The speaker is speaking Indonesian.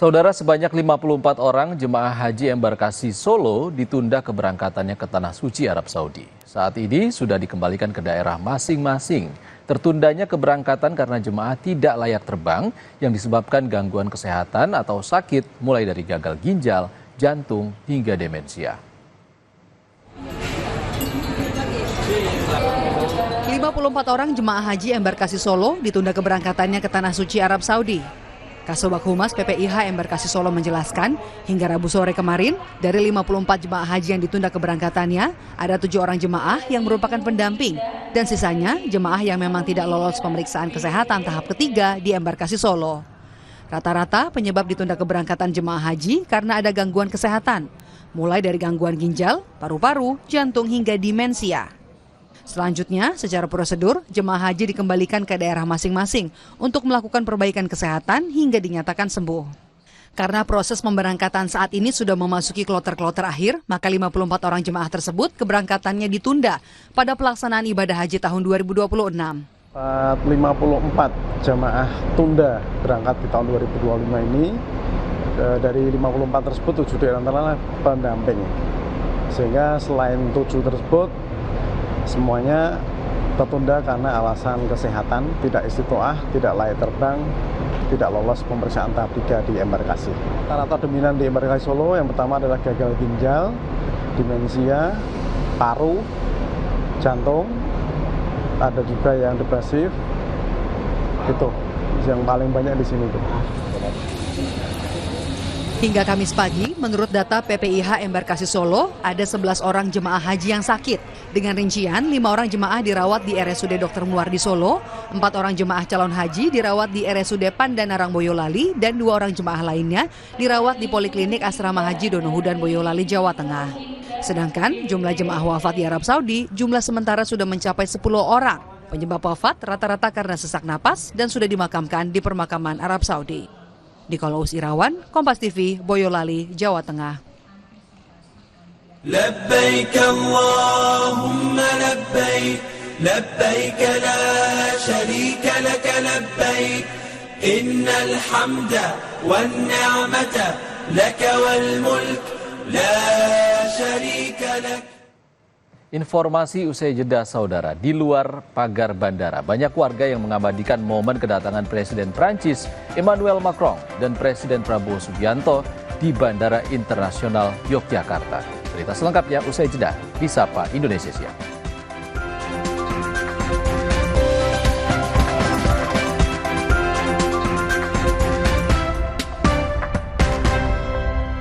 Saudara, sebanyak 54 orang jemaah haji embarkasi Solo ditunda keberangkatannya ke Tanah Suci Arab Saudi. Saat ini sudah dikembalikan ke daerah masing-masing. Tertundanya keberangkatan karena jemaah tidak layak terbang yang disebabkan gangguan kesehatan atau sakit mulai dari gagal ginjal, jantung, hingga demensia. 54 orang jemaah haji embarkasi Solo ditunda keberangkatannya ke Tanah Suci Arab Saudi. Kasubag Humas PPIH Embarkasi Solo menjelaskan, hingga Rabu sore kemarin, dari 54 jemaah haji yang ditunda keberangkatannya, ada 7 orang jemaah yang merupakan pendamping, dan sisanya jemaah yang memang tidak lolos pemeriksaan kesehatan tahap ketiga di Embarkasi Solo. Rata-rata penyebab ditunda keberangkatan jemaah haji karena ada gangguan kesehatan, mulai dari gangguan ginjal, paru-paru, jantung, hingga demensia. Selanjutnya, secara prosedur, jemaah haji dikembalikan ke daerah masing-masing untuk melakukan perbaikan kesehatan hingga dinyatakan sembuh. Karena proses pemberangkatan saat ini sudah memasuki kloter-kloter akhir, maka 54 orang jemaah tersebut keberangkatannya ditunda pada pelaksanaan ibadah haji tahun 2026. 54 jemaah tunda berangkat di tahun 2025 ini. Dari 54 tersebut 7 diantaranya pendamping. Sehingga selain 7 tersebut, semuanya tertunda karena alasan kesehatan, tidak istiqoah, tidak layak terbang, tidak lolos pemeriksaan tahap 3 di embarkasi. Rata-rata dominan di embarkasi Solo yang pertama adalah gagal ginjal, demensia, paru, jantung, ada juga yang depresif, itu yang paling banyak di sini tuh. Hingga Kamis pagi, menurut data PPIH Embarkasi Solo, ada 11 orang jemaah haji yang sakit. Dengan rincian, 5 orang jemaah dirawat di RSUD Dr. Muwardi Solo, 4 orang jemaah calon haji dirawat di RSUD Pandanarang Boyolali, dan 2 orang jemaah lainnya dirawat di Poliklinik Asrama Haji Donohudan Boyolali, Jawa Tengah. Sedangkan jumlah jemaah wafat di Arab Saudi, jumlah sementara sudah mencapai 10 orang. Penyebab wafat rata-rata karena sesak napas dan sudah dimakamkan di permakaman Arab Saudi. Nikolaus Irawan, Kompas TV, Boyolali, Jawa Tengah. Labbaik Allahumma labbaik, labbaik la syarika lak labbaik, innal hamda wan ni'mata lak wal mulk la syarika lak. Informasi usai jeda, saudara. Di luar pagar bandara, banyak warga yang mengabadikan momen kedatangan Presiden Prancis Emmanuel Macron dan Presiden Prabowo Subianto di Bandara Internasional Yogyakarta. Cerita selengkapnya usai jeda di Sapa Indonesia Siang.